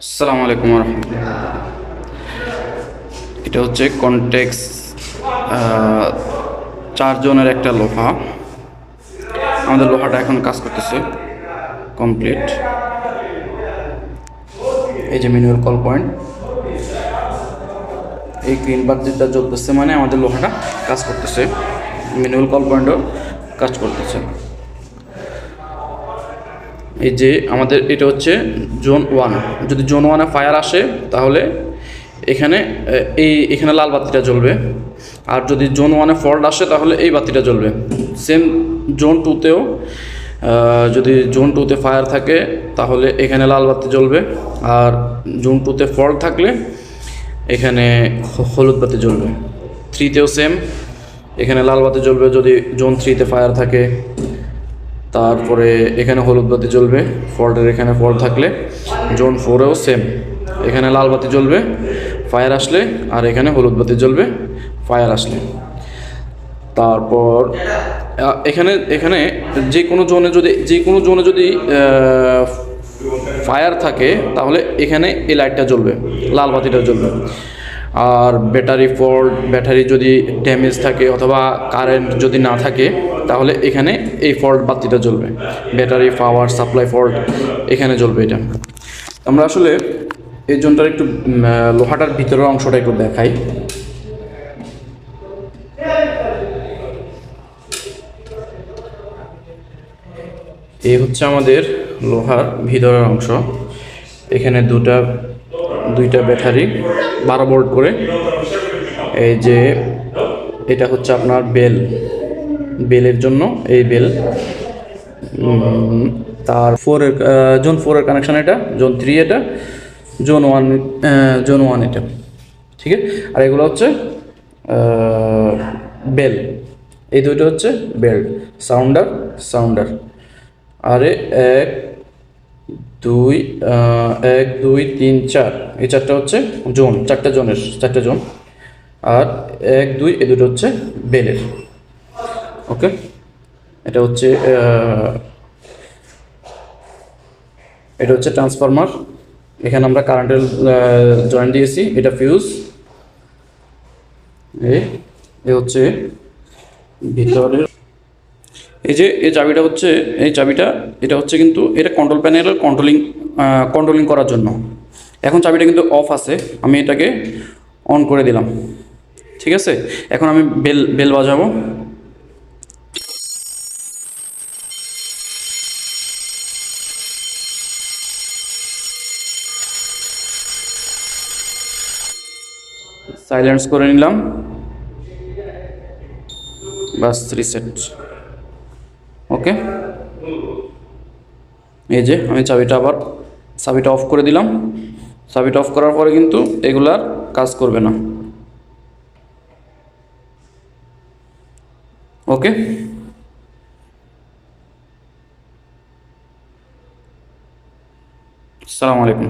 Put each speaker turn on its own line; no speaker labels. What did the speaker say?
আসসালামু আলাইকুম রহমতুল্লাহ। এটা হচ্ছে কনটেক্স 4 জনের একটা লোহা। আমাদের লোহাটা এখন কাজ করতেছে কমপ্লিট। এই যে ম্যানুয়াল কল পয়েন্ট, এই গ্রিন বাতিটা জ্বলতেছে মানে আমাদের লোহাটা কাজ করতেছে। ম্যানুয়াল কল পয়েন্টও কাজ করতেছে। এই যে আমাদের এটা হচ্ছে জোন 1। যদি জোন 1-এ ফায়ার আসে তাহলে এখানে এখানে লাল বাতিটা জ্বলবে, আর যদি জোন 1-এ ফল্ট আসে তাহলে এই বাতিটা জ্বলবে। সেম জোন 2-তেও যদি জোন 2-তে ফায়ার থাকে তাহলে এখানে লাল বাতি জ্বলবে, আর জোন 2-তে ফল্ট থাকলে এখানে হলুদ বাতি জ্বলবে। 3-তেও সেম, এখানে লাল বাতি জ্বলবে যদি জোন 3-তে ফায়ার থাকে, তারপরে এখানে হলুদ বাতি জ্বলবে ফল্টের এখানে ফল্ট থাকলে। জোন 4-এও সেম, এখানে লাল বাতি জ্বলবে ফায়ার আসলে, আর এখানে হলুদ বাতি জ্বলবে ফায়ার আসলে। তারপর এখানে এখানে যে কোনো জোনে যদি ফায়ার থাকে তাহলে এখানে এই লাইটটা জ্বলবে, লাল বাতিটা জ্বলবে। আর ব্যাটারি যদি ড্যামেজ থাকে অথবা কারেন্ট যদি না থাকে তাহলে এখানে এই ফল্ট বাতিটা জ্বলবে। ব্যাটারি পাওয়ার সাপ্লাই ফল্ট এখানে জ্বলবে। এটা আমরা আসলে এই জোনটার একটু লোহাটার ভিতরের অংশটা একটু দেখাই। এই হচ্ছে আমাদের লোহার ভিতরের অংশ। এখানে দুইটা ব্যাটারি 12 ভোল্ট করে। এই যে এটা হচ্ছে আপনার বেলের জন্য এই বেল। তার জোন 4-এর কানেকশান এটা, জোন 3 এটা, জোন 1 এটা, ঠিক আছে। আর এগুলো হচ্ছে বেল, এই দুইটা হচ্ছে বেল, সাউন্ডার। আরে 1 2 3 4, এই চারটা হচ্ছে জোন, চারটা জোন। আর 1 2 এই দুটো হচ্ছে বেলের। ওকে, এটা হচ্ছে ট্রান্সফরমার। এখানে আমরা কারেন্টের জয়েন্ট দিয়েছি। এটা ফিউজ। এই হচ্ছে ভিতরের এই চাবিটা এটা হচ্ছে কিন্তু এটা কন্ট্রোল প্যানেলের কন্ট্রোলিং করার জন্য। এখন চাবিটা কিন্তু অফ আছে, আমি এটাকে অন করে দিলাম, ঠিক আছে। এখন আমি বেল বাজাবো। সাইলেন্স করে নিলাম, বাস রিসেট। ওকে, এই যে আমি চাবিটা অফ করে দিলাম। চাবিটা অফ করার পরে কিন্তু এগুলার কাজ করবে না। ওকে, আসসালামু আলাইকুম।